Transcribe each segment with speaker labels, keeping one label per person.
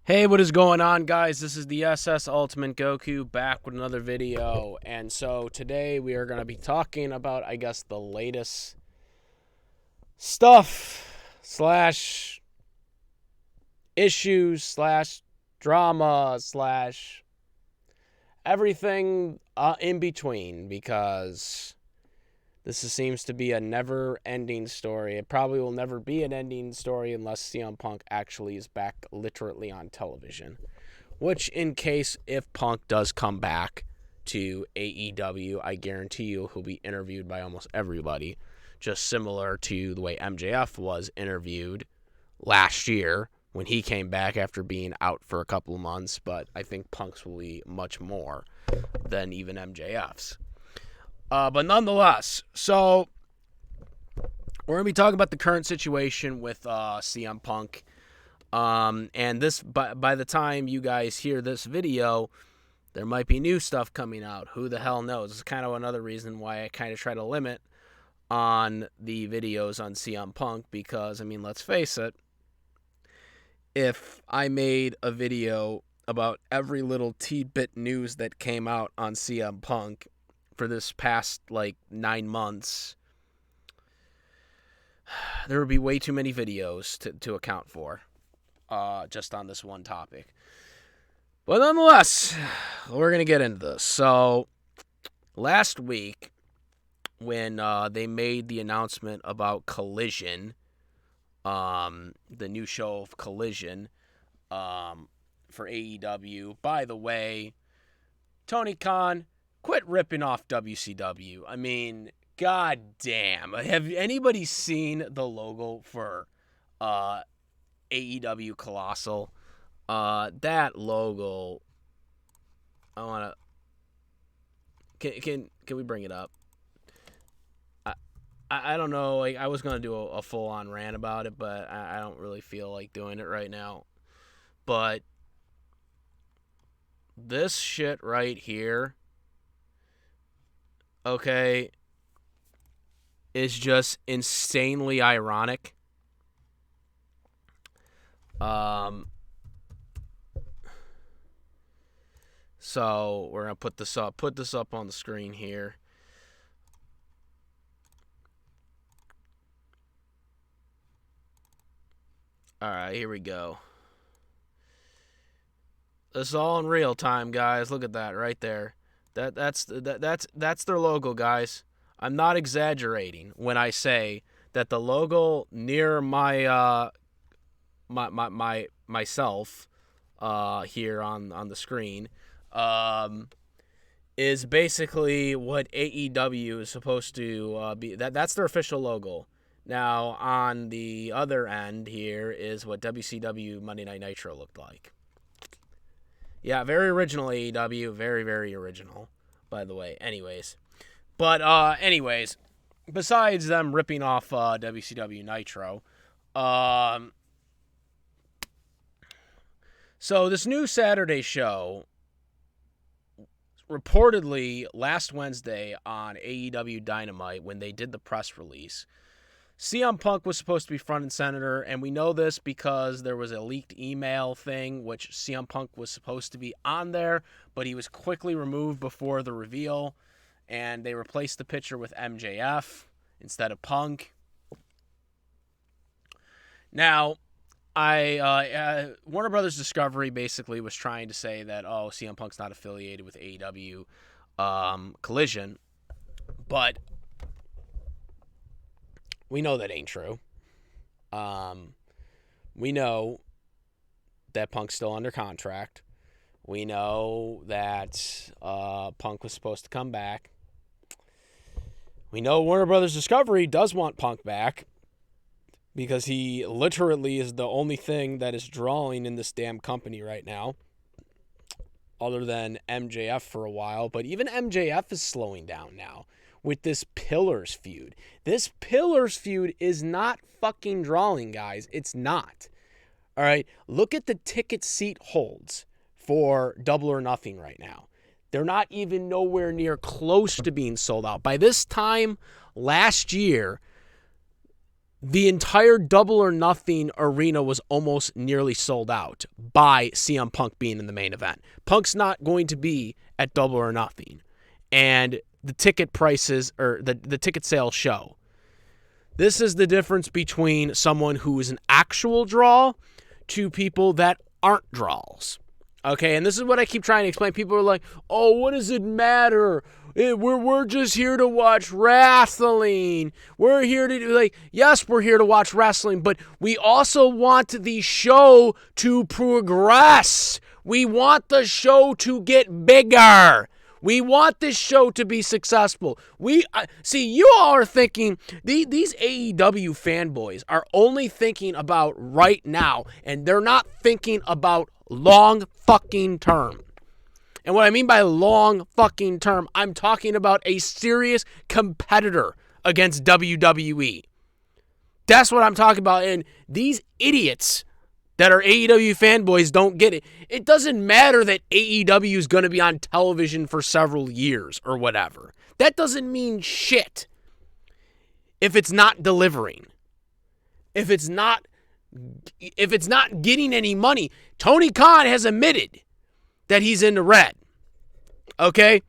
Speaker 1: Hey, what is going on, guys? This is the SS Ultimate Goku back with another video. And so today we are going to be talking about, I guess, the latest stuff slash issues slash drama slash everything in between, because seems to be a never-ending story. It probably will never be an ending story unless CM Punk actually is back literally on television. Which, in case if Punk does come back to AEW, I guarantee you he'll be interviewed by almost everybody. Just similar to the way MJF was interviewed last year when he came back after being out for a couple of months. But I think Punk's will be much more than even MJF's. But nonetheless, so we're going to be talking about the current situation with CM Punk. And this, by the time you guys hear this video, there might be new stuff coming out. Who the hell knows? It's kind of another reason why I kind of try to limit on the videos on CM Punk, because, I mean, let's face it, if I made a video about every little tidbit news that came out on CM Punk for this past 9 months, there would be way too many videos to account for just on this one topic. But nonetheless, we're going to get into this. So last week, when they made the announcement about Collision, the new show of Collision for AEW, by the way, Tony Khan, quit ripping off WCW. I mean, god damn. Have anybody seen the logo for AEW Colossal? That logo, I want to... Can we bring it up? I don't know. I was going to do a full-on rant about it, but I don't really feel like doing it right now. But this shit right here, okay, is just insanely ironic. So we're gonna put this up on the screen here. All right, here we go. This is all in real time, guys. Look at that right there. That's their logo, guys. I'm not exaggerating when I say that the logo near myself here on the screen is basically what AEW is supposed to be. That's their official logo. Now on the other end here is what WCW Monday Night Nitro looked like. Yeah, very original AEW. Very, very original, by the way. Anyways. But, besides them ripping off WCW Nitro, so this new Saturday show, reportedly last Wednesday on AEW Dynamite, when they did the press release, CM Punk was supposed to be front and center, and we know this because there was a leaked email thing, which CM Punk was supposed to be on there, but he was quickly removed before the reveal, and they replaced the picture with MJF instead of Punk. Now, Warner Brothers Discovery basically was trying to say that, CM Punk's not affiliated with AEW Collision, but we know that ain't true. We know that Punk's still under contract. We know that Punk was supposed to come back. We know Warner Brothers Discovery does want Punk back because he literally is the only thing that is drawing in this damn company right now, other than MJF for a while. But even MJF is slowing down now with this Pillars feud. This Pillars feud is not fucking drawing, guys. It's not. All right? Look at the ticket seat holds for Double or Nothing right now. They're not even nowhere near close to being sold out. By this time last year, the entire Double or Nothing arena was almost nearly sold out by CM Punk being in the main event. Punk's not going to be at Double or Nothing. And the ticket prices, or the ticket sales show. This is the difference between someone who is an actual draw to people that aren't draws. Okay, and this is what I keep trying to explain. People are like, oh, what does it matter? We're just here to watch wrestling. We're here to, yes, we're here to watch wrestling, but we also want the show to progress. We want the show to get bigger. We want this show to be successful. See, you all are thinking, these AEW fanboys are only thinking about right now, and they're not thinking about long fucking term. And what I mean by long fucking term, I'm talking about a serious competitor against WWE. That's what I'm talking about. And these idiots that are AEW fanboys don't get it. It doesn't matter that AEW is going to be on television for several years or whatever. That doesn't mean shit if it's not delivering. If it's not getting any money. Tony Khan has admitted that he's in the red. Okay?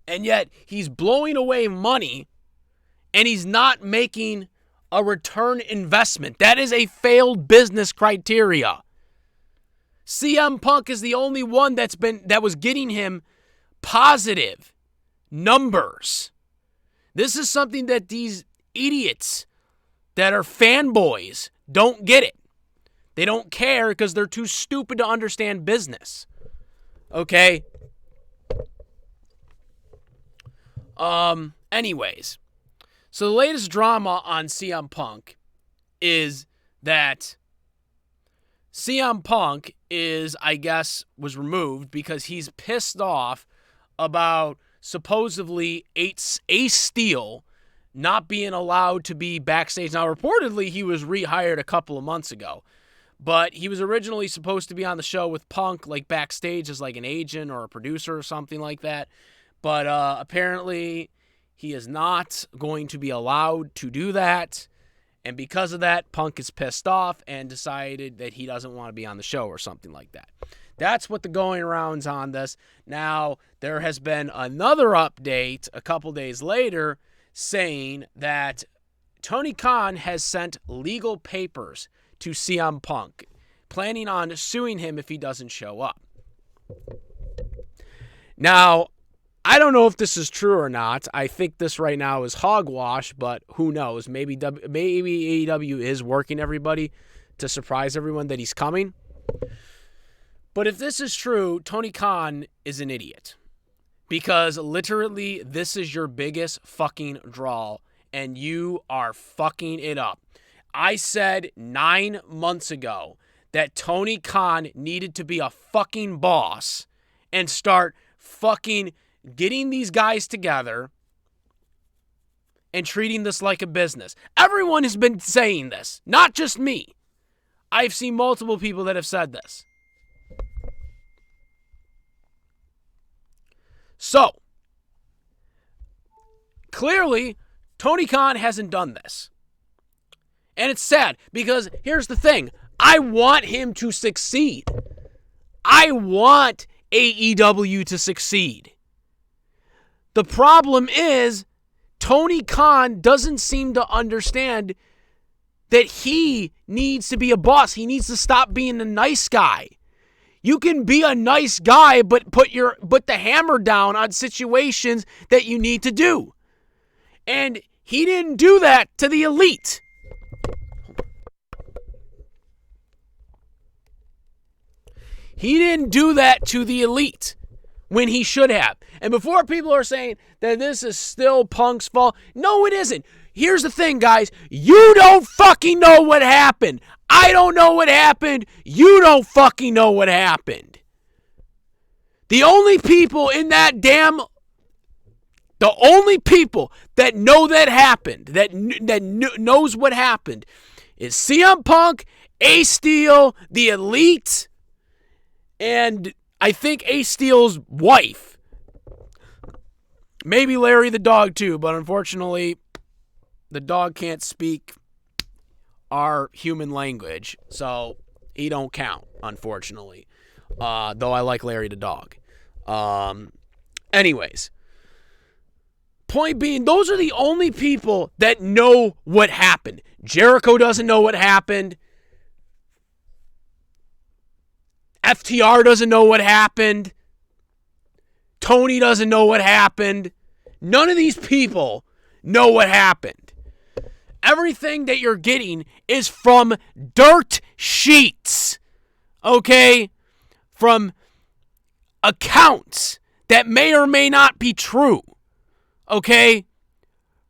Speaker 1: And yet he's blowing away money and he's not making a return investment. That is a failed business criteria. CM Punk is the only one that was getting him positive numbers. This is something that these idiots that are fanboys don't get it. They don't care because they're too stupid to understand business. Okay? Anyways. So the latest drama on CM Punk is that CM Punk was removed because he's pissed off about supposedly Ace Steel not being allowed to be backstage. Now, reportedly, he was rehired a couple of months ago, but he was originally supposed to be on the show with Punk, backstage as an agent or a producer or something like that. But apparently he is not going to be allowed to do that. And because of that, Punk is pissed off and decided that he doesn't want to be on the show or something like that. That's what the going around's on this. Now, there has been another update a couple days later saying that Tony Khan has sent legal papers to CM Punk, planning on suing him if he doesn't show up. Now, I don't know if this is true or not. I think this right now is hogwash, but who knows? Maybe AEW is working everybody to surprise everyone that he's coming. But if this is true, Tony Khan is an idiot. Because literally, this is your biggest fucking draw, and you are fucking it up. I said 9 months ago that Tony Khan needed to be a fucking boss and start fucking getting these guys together and treating this like a business. Everyone has been saying this, not just me. I've seen multiple people that have said this. So, clearly, Tony Khan hasn't done this. And it's sad because here's the thing. I want him to succeed. I want AEW to succeed. The problem is Tony Khan doesn't seem to understand that he needs to be a boss. He needs to stop being a nice guy. You can be a nice guy, but put the hammer down on situations that you need to do. And he didn't do that to the Elite. He didn't do that to the Elite when he should have. And before people are saying that this is still Punk's fault, no, it isn't. Here's the thing, guys. You don't fucking know what happened. I don't know what happened. You don't fucking know what happened. The only people that know that happened, that knows what happened, is CM Punk, Ace Steel, the Elite, and I think Ace Steel's wife. Maybe Larry the dog too, but unfortunately, the dog can't speak our human language, so he don't count, unfortunately. Though I like Larry the dog. Anyways, point being, those are the only people that know what happened. Jericho doesn't know what happened. FTR doesn't know what happened. Tony doesn't know what happened. None of these people know what happened. Everything that you're getting is from dirt sheets, okay? From accounts that may or may not be true, okay?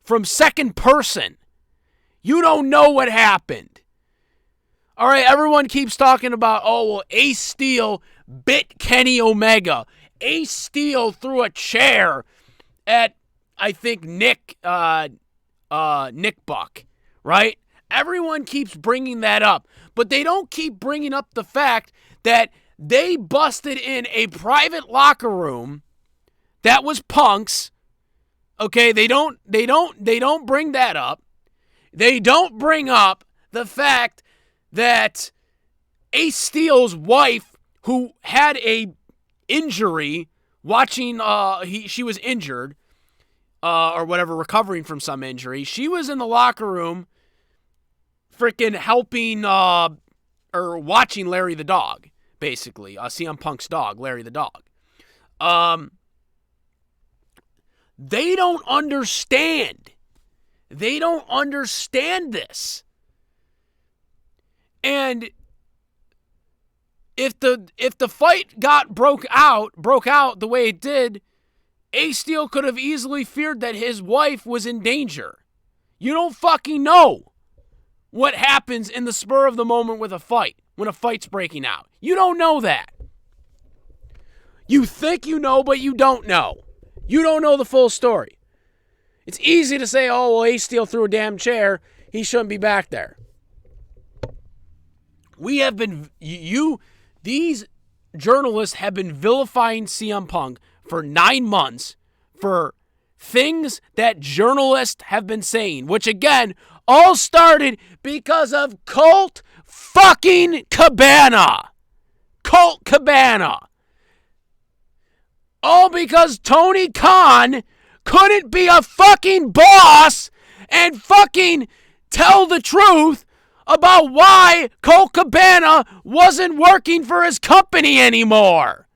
Speaker 1: From second person. You don't know what happened. All right, everyone keeps talking about, oh, well, Ace Steel bit Kenny Omega. Ace Steel threw a chair at, I think, Nick Buck, right? Everyone keeps bringing that up, but they don't keep bringing up the fact that they busted in a private locker room that was Punk's. Okay, they don't bring that up. They don't bring up the fact that Ace Steel's wife, who had a injury watching, she was injured, or whatever, recovering from some injury. She was in the locker room freaking helping, or watching Larry the dog, basically. CM Punk's dog, Larry the dog. They don't understand. They don't understand this. And if the fight broke out the way it did, Ace Steel could have easily feared that his wife was in danger. You don't fucking know what happens in the spur of the moment with a fight, when a fight's breaking out. You don't know that. You think you know, but you don't know. You don't know the full story. It's easy to say, oh, well, Ace Steel threw a damn chair. He shouldn't be back there. These journalists have been vilifying CM Punk for 9 months for things that journalists have been saying, which again, all started because of Colt fucking Cabana. Colt Cabana. All because Tony Khan couldn't be a fucking boss and fucking tell the truth about why Colt Cabana wasn't working for his company anymore.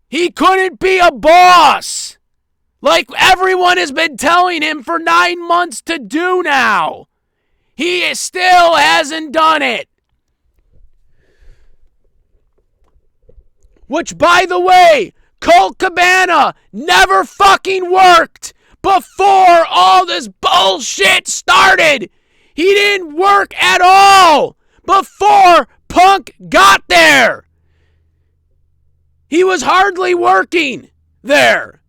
Speaker 1: He couldn't be a boss, like everyone has been telling him for 9 months to do now. He still hasn't done it. Which, by the way, Colt Cabana never fucking worked before all this bullshit started. He didn't work at all before Punk got there. He was hardly working there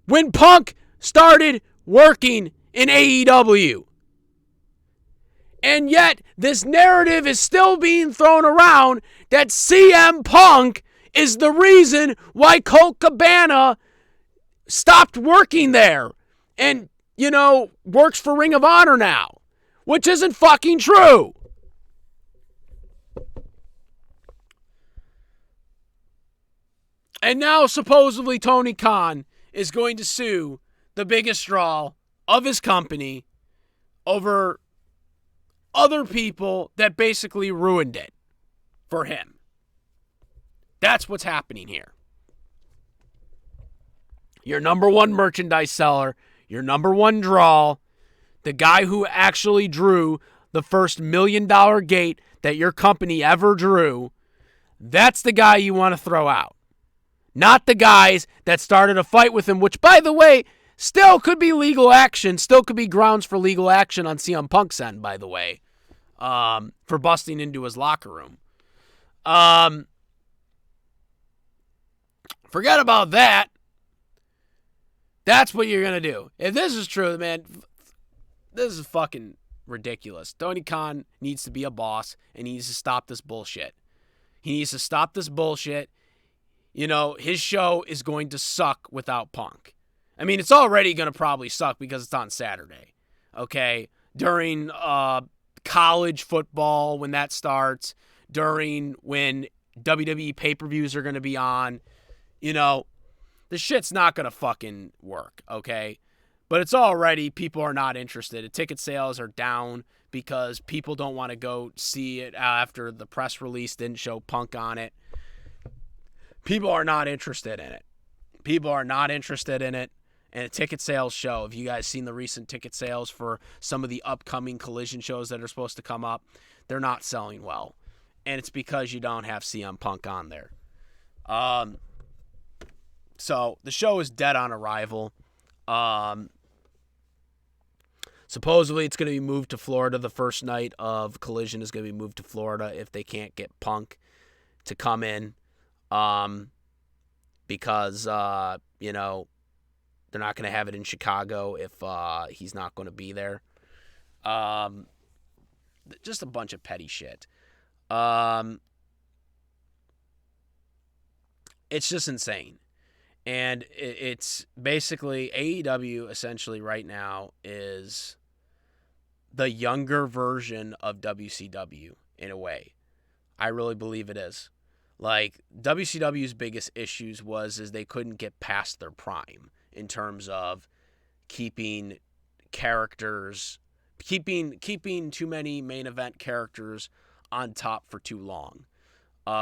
Speaker 1: when Punk started working in AEW. And yet, this narrative is still being thrown around that CM Punk is the reason why Colt Cabana stopped working there and, works for Ring of Honor now. Which isn't fucking true. And now supposedly Tony Khan is going to sue the biggest draw of his company over other people that basically ruined it for him. That's what's happening here. Your number one merchandise seller, your number one draw, the guy who actually drew the first $1 million gate that your company ever drew, that's the guy you want to throw out. Not the guys that started a fight with him, which, by the way, still could be legal action, still could be grounds for legal action on CM Punk's end, by the way, for busting into his locker room. Forget about that. That's what you're going to do. If this is true, man, this is fucking ridiculous. Tony Khan needs to be a boss, and he needs to stop this bullshit. He needs to stop this bullshit. His show is going to suck without Punk. I mean, it's already going to probably suck because it's on Saturday, okay? During college football when that starts, during when WWE pay-per-views are going to be on, the shit's not going to fucking work, okay? But it's already, people are not interested. The ticket sales are down because people don't want to go see it after the press release didn't show Punk on it. People are not interested in it. And the ticket sales show. Have you guys seen the recent ticket sales for some of the upcoming Collision shows that are supposed to come up? They're not selling well. And it's because you don't have CM Punk on there. So the show is dead on arrival. Supposedly it's going to be moved to Florida. The first night of Collision is going to be moved to Florida if they can't get Punk to come in. Because, they're not going to have it in Chicago if he's not going to be there. Just a bunch of petty shit. It's just insane. And it's basically AEW essentially right now is the younger version of WCW in a way. I really believe it is. Like, WCW's biggest issues is they couldn't get past their prime in terms of keeping characters, keeping too many main event characters on top for too long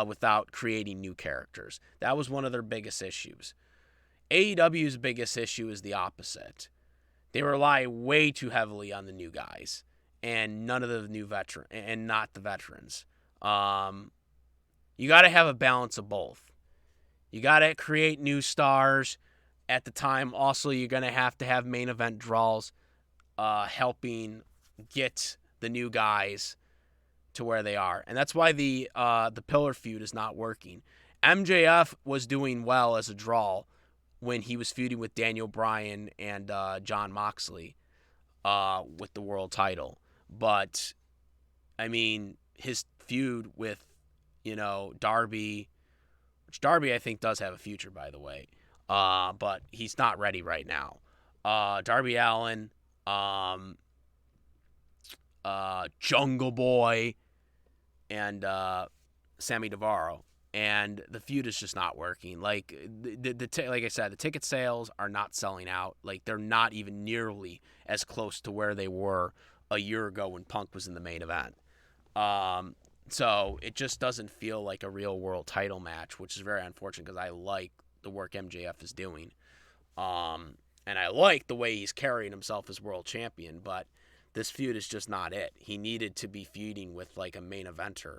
Speaker 1: without creating new characters. That was one of their biggest issues. AEW's biggest issue is the opposite. They rely way too heavily on the new guys and none of the new and not the veterans. You got to have a balance of both. You got to create new stars. At the time, also, you're going to have main event draws helping get the new guys to where they are. And that's why the Pillar feud is not working. MJF was doing well as a draw when he was feuding with Daniel Bryan and Jon Moxley with the world title. But, I mean, his feud with, Darby, which Darby I think does have a future, by the way. But he's not ready right now. Darby Allin, Jungle Boy, and Sammy Devereaux. And the feud is just not working. Like like I said, the ticket sales are not selling out. Like, they're not even nearly as close to where they were a year ago when Punk was in the main event. So it just doesn't feel like a real world title match, which is very unfortunate because I like the work MJF is doing. And I like the way he's carrying himself as world champion, but this feud is just not it. He needed to be feuding with like a main eventer.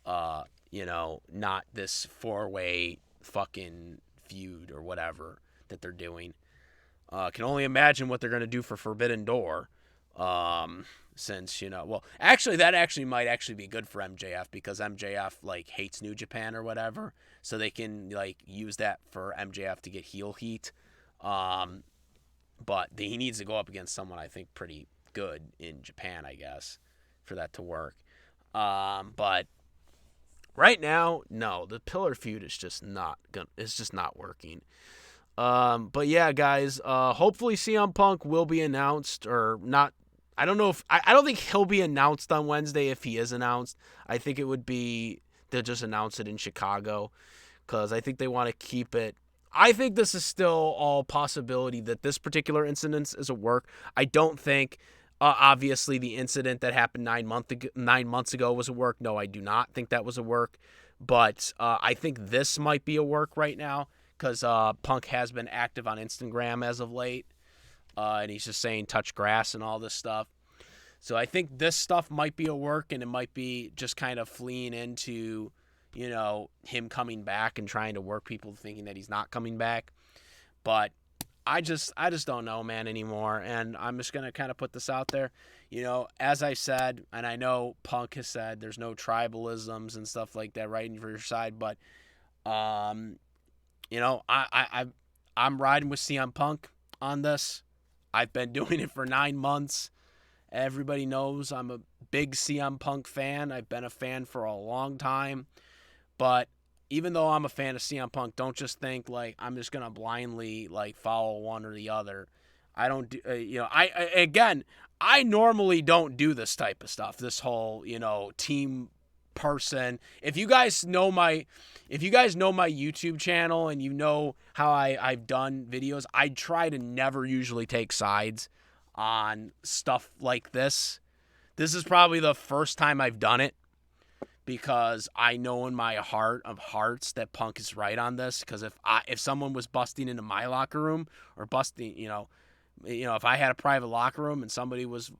Speaker 1: Not this 4-way fucking feud or whatever that they're doing. Can only imagine what they're going to do for Forbidden Door. Since, that might actually be good for MJF because MJF, hates New Japan or whatever. So they can, use that for MJF to get heel heat. But he needs to go up against someone, I think, pretty good in Japan, I guess, for that to work. But right now, no, the Pillar feud is just not working. But yeah, guys, hopefully CM Punk will be announced or not. I don't know if I don't think he'll be announced on Wednesday if he is announced. I think it would be they'll just announce it in Chicago because I think they want to keep it. I think this is still all possibility that this particular incident is a work. I don't think obviously the incident that happened 9 months ago was a work. No, I do not think that was a work. But I think this might be a work right now because Punk has been active on Instagram as of late. And he's just saying touch grass and all this stuff. So I think this stuff might be a work and it might be just kind of fleeing into, him coming back and trying to work people thinking that he's not coming back. But I just don't know, man, anymore. And I'm just going to kind of put this out there. As I said, and I know Punk has said there's no tribalisms and stuff like that right for your side. But, I'm riding with CM Punk on this. I've been doing it for 9 months. Everybody knows I'm a big CM Punk fan. I've been a fan for a long time. But, even though I'm a fan of CM Punk, don't just think like I'm just gonna blindly like follow one or the other. I don't do, I normally don't do this type of stuff. This whole, team person. If you guys know my YouTube channel and you know how I've done videos, I try to never usually take sides on stuff like this. This is probably the first time I've done it because I know in my heart of hearts that Punk is right on this. Because if someone was busting into my locker room or busting, if I had a private locker room and somebody was,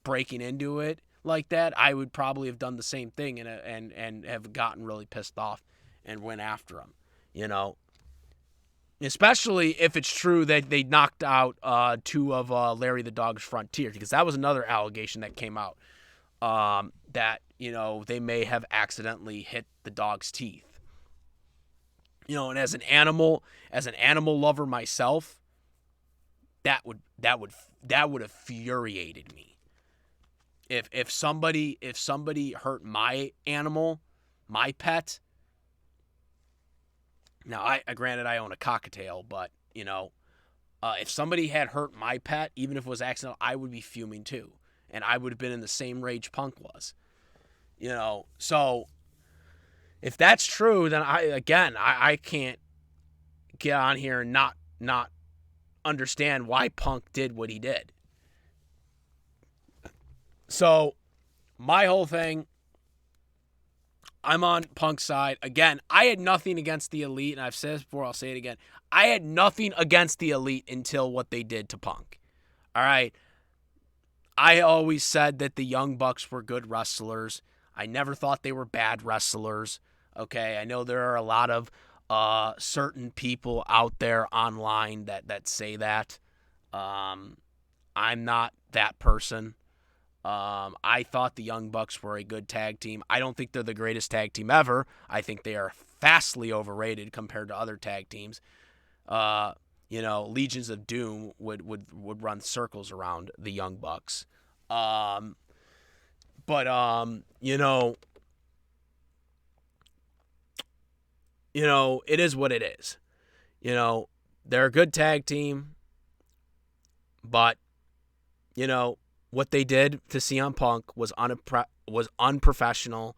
Speaker 1: breaking into it like that, I would probably have done the same thing and have gotten really pissed off and went after them, Especially if it's true that they knocked out two of Larry the Dog's front teeth, because that was another allegation that came out, that, they may have accidentally hit the dog's teeth. And as an animal lover myself, that would have infuriated me. If somebody hurt my animal, my pet. Now, granted I own a cockatiel, but if somebody had hurt my pet, even if it was accidental, I would be fuming too, and I would have been in the same rage Punk was. So if that's true, then I can't get on here and not understand why Punk did what he did. So, my whole thing, I'm on Punk's side. Again, I had nothing against the Elite, and I've said this before, I'll say it again. I had nothing against the Elite until what they did to Punk. All right? I always said that the Young Bucks were good wrestlers. I never thought they were bad wrestlers. Okay? I know there are a lot of certain people out there online that say that. I'm not that person. I thought the Young Bucks were a good tag team. I don't think they're the greatest tag team ever. I think they are vastly overrated compared to other tag teams. Legions of Doom would run circles around the Young Bucks. But it is what it is. They're a good tag team, but, what they did to CM Punk was unprofessional,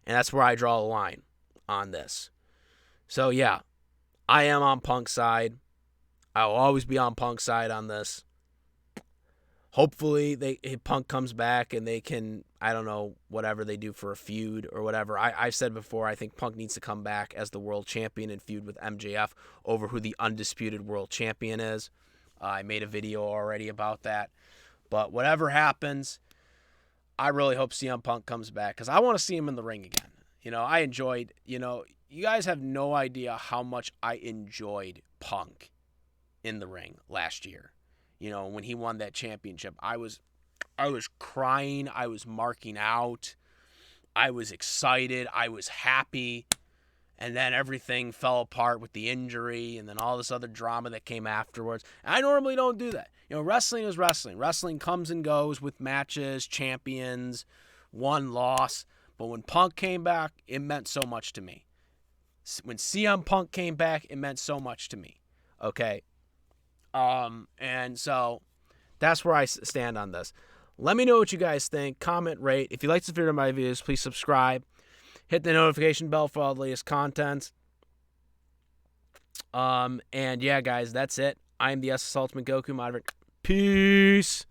Speaker 1: and that's where I draw the line on this. So, yeah, I am on Punk's side. I will always be on Punk's side on this. Hopefully, Punk comes back and they can, I don't know, whatever they do for a feud or whatever. I've said before, I think Punk needs to come back as the world champion and feud with MJF over who the undisputed world champion is. I made a video already about that. But whatever happens, I really hope CM Punk comes back because I want to see him in the ring again. I enjoyed, you guys have no idea how much I enjoyed Punk in the ring last year. When he won that championship, I was crying. I was marking out. I was excited. I was happy. And then everything fell apart with the injury and then all this other drama that came afterwards. And I normally don't do that. Wrestling is wrestling. Wrestling comes and goes with matches, champions, one loss. But when Punk came back, it meant so much to me. When CM Punk came back, it meant so much to me. Okay? And so that's where I stand on this. Let me know what you guys think. Comment, rate. If you like this video or my videos, please subscribe. Hit the notification bell for all the latest content. And yeah, guys, that's it. I am the SS Ultimate Goku Moderator. Peace.